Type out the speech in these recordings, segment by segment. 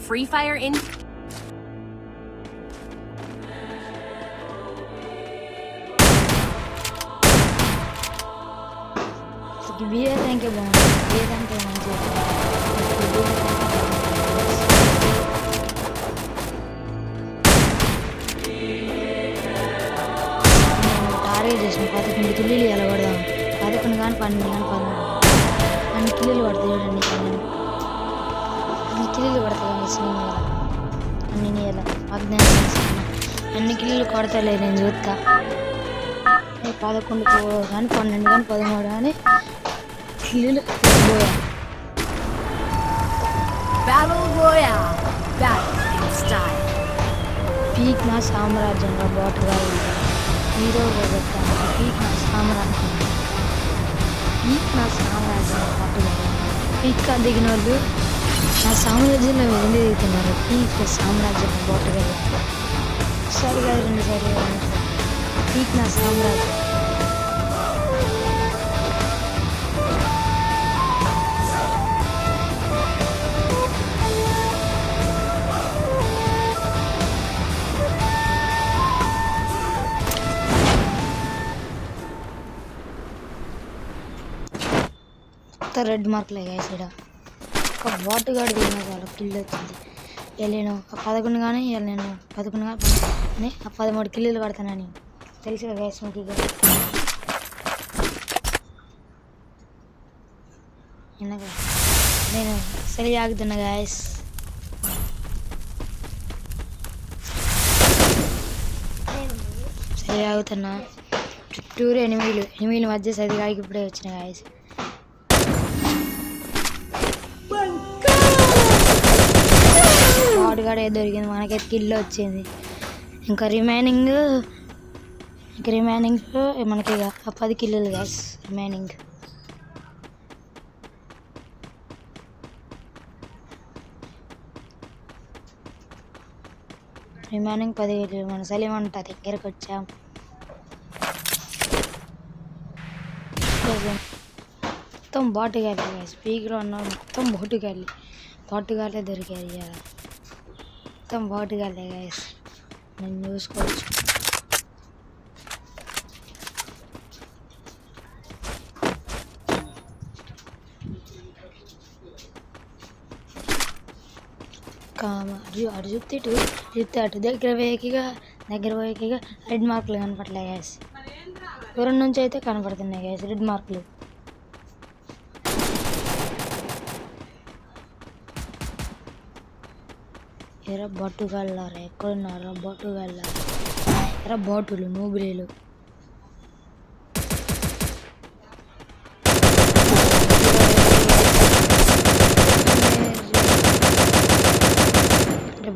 Free Fire in. VS rank బాగుంది. VS rank మంచిగా target చేసిన 11 కిల్లీలు ఎలా పడదాం 11 కానీ 12 కానీ 13 అన్ని కిల్లీలు పడతాయి చూడండి అన్ని కిల్లీలు పడతాయి అన్ని నీళ్ళ వాగ్దానం అన్ని కిల్లీలు కొడతలే నేను చూస్తా 11 కానీ 12 కానీ 13 కానీ కిల్లీలు Battle Royale. Battle in style. Peak నా సామ్రాజ్యంగా బాటుగా హీరో పెట్టాను పీక్ నా సామ్రాజ్యం బాటుగా పీక్ దిగిన వాళ్ళు నా సామ్రాజ్యంలో వెళ్ళి దిగుతున్నారు పీక్ సామ్రాజ్యం బాటుగా ఒకసారి కాదు 2 సార్లు పీక్ నా సామ్రాజ్యం రెడ్ మార్క్లే గాయస్ ఇక్కడ ఒక బాట్ గార్డ్ దిగిన చాలా కిల్ వచ్చింది నేను 11 కానీ నేను 11 కానీ 13 కిల్లీలు కడతానని తెలుసు కదా గాయస్ మీకు నేను సరి ఆగుతున్నా గాయస్ సరి ఆగుతున్నా చుట్టూరు ఎనిమిది మధ్య సరిగాడికి ఇప్పుడే వచ్చిన గాయస్ వాడుగాడే దొరికింది మనకైతే కిల్ వచ్చింది ఇంకా రిమైనింగ్ మనకి ఇక 10 కిల్లులు గ్యాస్ రిమైనింగ్ రిమైనింగ్ 10 కిల్లులు మన సలీమంట దగ్గరకు వచ్చాం మొత్తం బాటుగాలి స్పీకర్ ఉన్నాడు మొత్తం బాటుగాలే దొరికారు ఇవాళ మొత్తం బాటుగాలే గైస్ నేను చూసుకోవచ్చు అటు చూస్తే అటు దగ్గర పోయేకిగా రెడ్ మార్కులు కనపడలే గ్యాస్ దూరం నుంచి అయితే కనపడుతున్నాయి గ్యాస్ రెడ్ మార్కులు ఎరా బొట్టుగాళ్ళారా ఎక్కడున్నారా బొట్టుగాళ్ళారా ఎరా బాటులు నూబిలీలు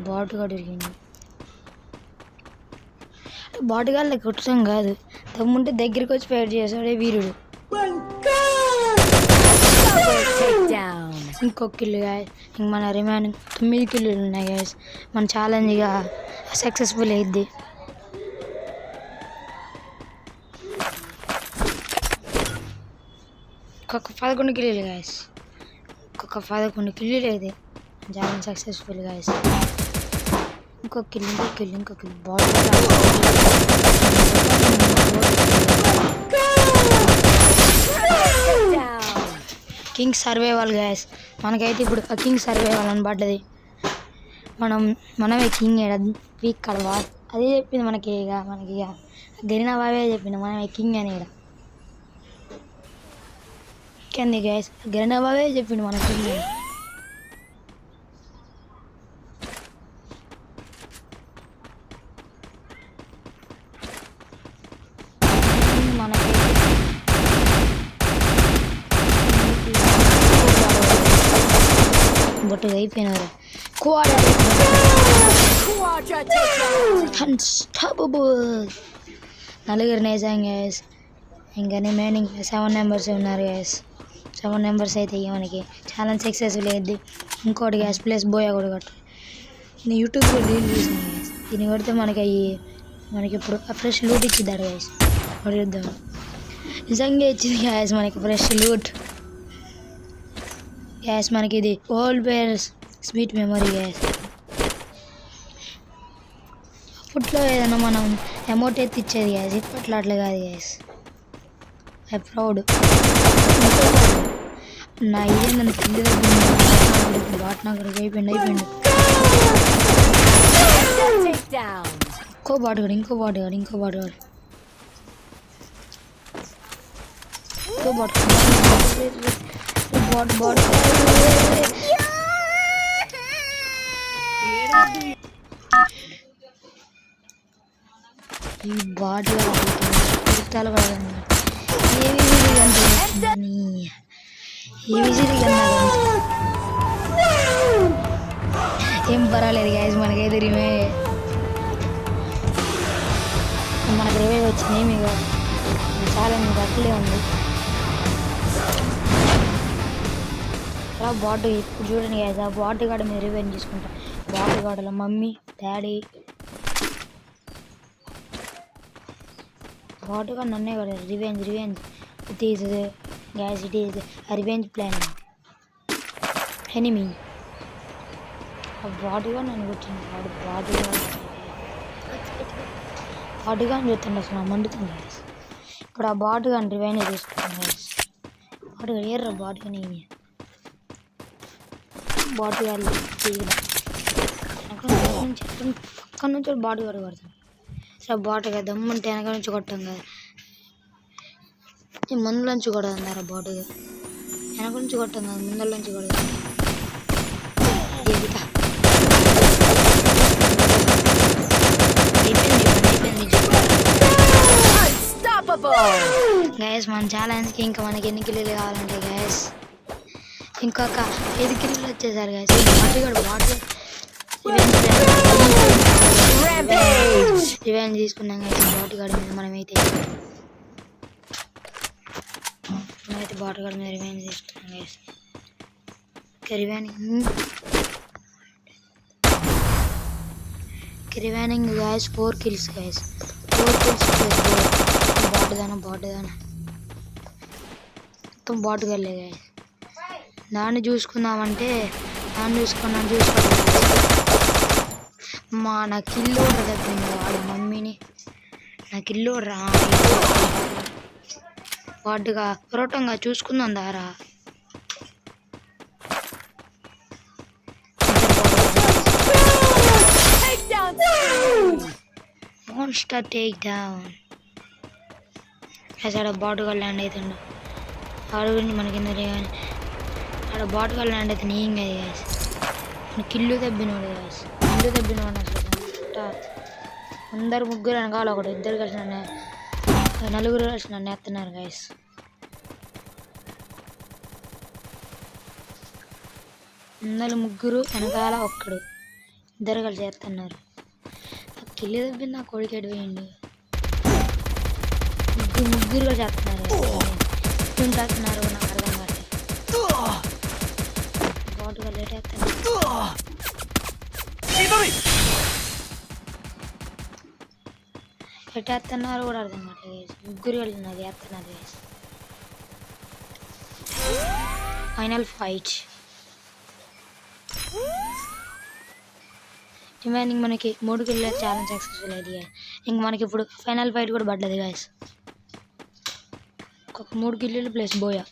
బాటుగా దొరికింది బాటుగాళ్ళ కొట్టడం కాదు తమ్ముంటే దగ్గరికి వచ్చి ఫైట్ చేసాడే వీరుడు ఇంకొక కిల్లు గాయస్ ఇంక మన రిమైనింగ్ 9 కిల్లులు ఉన్నాయి గాయస్ మన ఛాలెంజ్ ఇక సక్సెస్ఫుల్ అయింది ఇంకొక 11 కిల్లులు గాయస్ ఇంకొక 11 కిల్లులు అయితే ఛాలెంజ్ సక్సెస్ఫుల్ గాయస్ ఇంకొక kill body king survival guys మనకైతే ఇప్పుడు కింగ్ సర్వైవల్ అని పడ్డది మనమే కింగ్ వీక్ కడవా అదే చెప్పింది మనకి ఇక గరినా బాబే చెప్పింది మనమే కింగ్ అని ఇక్కడ కింది గాయస్ గరినా బాబే చెప్పింది మన కింగ్ అని బొట్టుగా అయిపోయినారు నలుగురు నేసాం గ్యాస్ ఇంకా రిమైనింగ్ 7 మెంబర్స్ ఉన్నారు గ్యాస్ 7 మెంబర్స్ అయితే మనకి ఛాలెంజ్ సక్సెస్ఫుల్ అయ్యింది ఇంకోటి గ్యాస్ ప్లస్ బోయా కూడా కట్టు నేను యూట్యూబ్లో రీల్ చూసాను గ్యాస్ దీన్ని కొడితే మనకి ఇప్పుడు ఫ్రెష్ లూట్ ఇచ్చిద్దాడు గ్యాస్ కొడుద్దాం నిజంగా ఇచ్చింది గ్యాస్ మనకి ఫ్రెష్ లూట్ గ్యాస్ మనకి ఇది old players sweet memory guys. అప్పట్లో ఏదైనా మనం అమౌంట్ ఎత్తి ఇచ్చేది గైస్, ఇప్పట్లో అట్లా కాదు గైస్. I proud. నా ఇదే నన్ను కింద బాట్ నాకు అయిపోయింది. Takedown. ఇంకో బాటుగాడు ఇంకో బాటు ఈ బాటిల్ కుర్తాలు పడదండి. ఏం పర్వాలేదు గ్యాస్, మనకైతే మనకు రివైవ్ వచ్చింది. మీకు చాలా మీకు అట్లే ఉంది. అలా బాటు ఇప్పుడు చూడండి గ్యాస్, ఆ బాటు కాడ మీరు రివైవ్ తీసుకుంటాం. బాటు కాడలో మమ్మీ డాడీ బాటుగా నన్నే కదా revenge it is gas, it is revenge plan enemy. ఆ బాటుగా నన్ను కూర్చుంది. బాటుగా చూస్తుండే అసలు మండుతుంది గ్యాస్. ఇప్పుడు ఆ బాటుగా రివెంజ్ తీసుకుంటాను గ్యాస్. బాటుగా ఏర్రా బాటుగా నేను బాటుగా పక్కన నుంచి బాటుగా పడుతుంది. సరే బాటుగా దమ్ముంటే వెనక నుంచి కొట్టాం కదా, ఈ మందులోంచి కూడా అన్నారా బాటుగా వెనక నుంచి కొట్టాం కదా, ముందరలోంచి కూడా గ్యాస్. మన ఛాలెంజ్కి ఇంకా మనకి ఎన్ని కిలోలు కావాలంటే గ్యాస్ ఇంకొక 5 కిలోలు వచ్చేసారు గ్యాస్. రివెంజ్ తీసుకున్నాం గ్యాస్ బాటుగాడి మీద. మనమైతే బాటుగాడి మీద రివెంజ్ తీసుకున్నాం guys. Remaining guys 4 kills guys. 4 kills బాటుదానా మొత్తం బాటుగాలే గ్యాస్. దాన్ని చూసుకుందామంటే చూసుకోవాలి. నా కిల్లు తగ్గింది వాడు మమ్మీని. నా కిల్లు వాడుగా పొరటంగా చూసుకుందాం దారా. Monster take down. ఆడ బాటుగా ల్యాండ్ అవుతుండు. ఆడు గురించి మనకి ఎందుకు కానీ ఆడ బాటుగా ల్యాండ్ అయితే ఏం కాదు గ్యాస్. Kill తబ్బినోడు gas. అసలు అందరు ముగ్గురు వెనకాల ఒకటి ఇద్దరు కలిసి నలుగురు కలిసి నన్ను ఎత్తున్నారు గ్యాస్. అందరు ముగ్గురు వెనకాల ఒక్కడు ఇద్దరు కలిసి ఎత్తున్నారు. కిల్లు తప్పింది నా కొడుకు ఎడిపోయిండు. ముగ్గురు కలిసి ఎత్తున్నారు. చేస్తున్నారు నాకు అర్థం కాదు. బాటుగా లేట్ ఎత్తున్నారు. ఎటు వేస్తున్నారు కూడా అర్థం కావట్లేదు. ముగ్గురు వెళ్ళినది వేస్తున్నారు. Final fight. రిమైనింగ్ మనకి 3 kills ఛాలెంజ్ సక్సెస్ఫుల్ అయింది. ఇంక మనకి ఇప్పుడు ఫైనల్ ఫైట్ కూడా పడ్డది గాయస్. ఒక 3 kills ప్లస్ బోయా.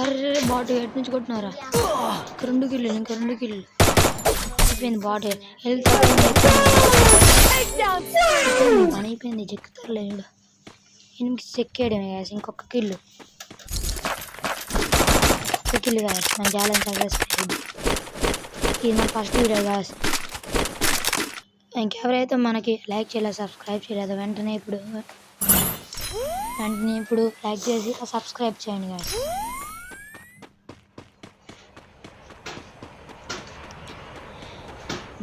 అరే బాట్ ఎటు నుంచి కొట్టినారా? 2 kills ఇంకా 2 kills అయిపోయింది. బాట్ హెల్త్ పని అయిపోయింది. చెక్కుతారులేదు 8 చెక్కేయడం గ్యాస్. ఇంకొక కిల్లు గ్యాస్. మన ఛాలెంజ్ సక్సెస్ అయింది. ఇది మన ఫస్ట్ వీడియో గ్యాస్. ఇంకెవరైతే మనకి లైక్ చేయలేదు సబ్స్క్రైబ్ చేయలేదు వెంటనే ఇప్పుడు లైక్ చేసి సబ్స్క్రైబ్ చేయండి గ్యాస్.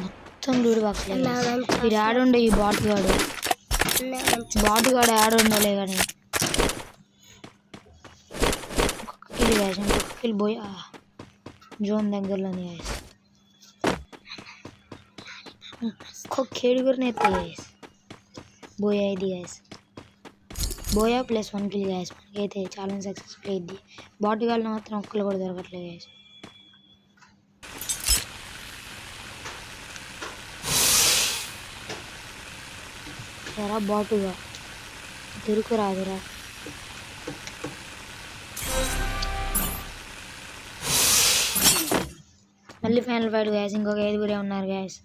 మొత్తం లూడు బాక్స్ లేదు. ఇది ఆడుండే ఈ బాటుగాడు ఆడుండలే కానీ ఇంకొక కిల్ గ్యాస్. ఇంకొక కిల్ పోయి జోన్ దగ్గరలోని గ్యాస్. ఇంకొక 7 ఎత్తాయి గ్యాస్. బోయా ఇది gas. Buoy plus 1 kill gas. మనకైతే ఛాలెంజ్ సక్సెస్ఫుల్ అయింది. బాట్ గాళ్ళు మాత్రం ఒక్కళ్ళు కూడా దొరకట్లేదు గ్యాస్. ఎరా బాటుగా దొరుకురాదురా. మళ్ళీ ఫైనల్ ఫైట్ గ్యాస్. ఇంకొక 5 ఉన్నారు గ్యాస్.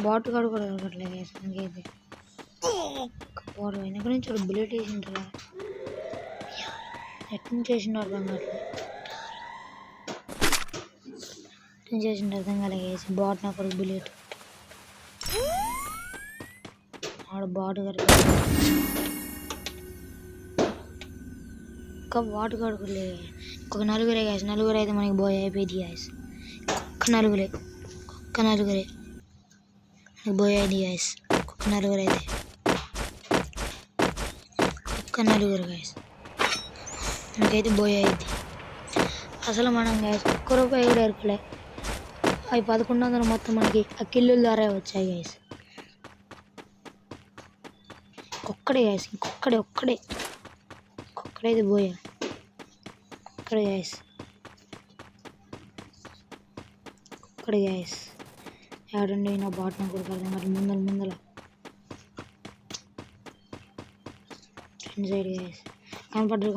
బాట్ గాడు కూడా దొరకట్లేదు గ్యాస్ మనకైతే. బాట్ వెనక నుంచి ఒక బుల్లెట్ వేసింటారా, ఎట్ నుంచి వేసిండు అర్థం కావట్లేదు. ఎట్ నుంచి వేసిండు అర్థం కాలే గ్యాస్. బాట్ నాకు ఒక బుల్లెట్ ఆడ బాట్ గాడు ఒక్క బాట్ గాడు కూడా లేదు. ఇంకొక 4 గ్యాస్. 4 అయితే మనకి బోయ్ అయిపోయింది గ్యాస్. ఒక్క 4 మనకి బోయ్ అయింది గ్యాస్. ఒక్క 4 అయితే ఒక్క 4 గ్యాస్ మనకైతే బోయ్ అయింది. అసలు మనం గ్యాస్ ఒక్క రూపాయి కూడా ఎరకలే. అవి 1100 మొత్తం మనకి ఆ కిల్లుల ద్వారా వచ్చాయి గ్యాస్. ఒక్కడే గ్యాస్. ఒక్కడైతే బోయా. ఒక్కడే గ్యాస్. ఏడండి నా బాట్ నాకు కూడా అర్థం కాదు. ముందల ఫ్రంట్ సైడ్ గ్యాస్. కనపడ్డాడు.